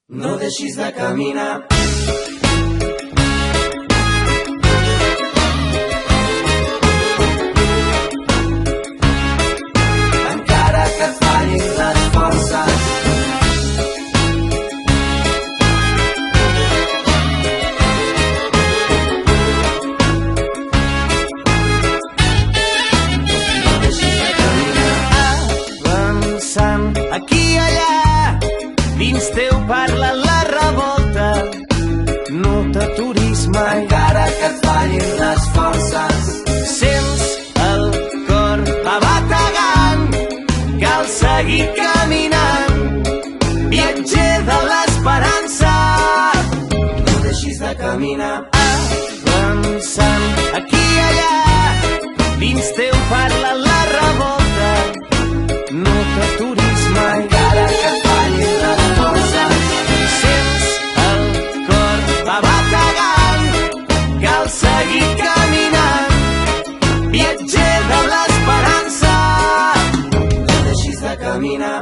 No deixis de caminar. Encara que et fallin les forces. No deixis de caminar. Avançant aquí i allà, dins teu parla la revolta. No t'aturis mai, Encara que et fallin les forces. sents el cor bategant. Cal seguir caminant, viatger de l'esperança. No deixis de caminar. Avançant aquí i allà, dins teu parla la revolta. No t'aturis mai, Encara que et fallin les forces. sents el cor bategant. Cal seguir caminant, viatger de l'esperança. No deixis de caminar.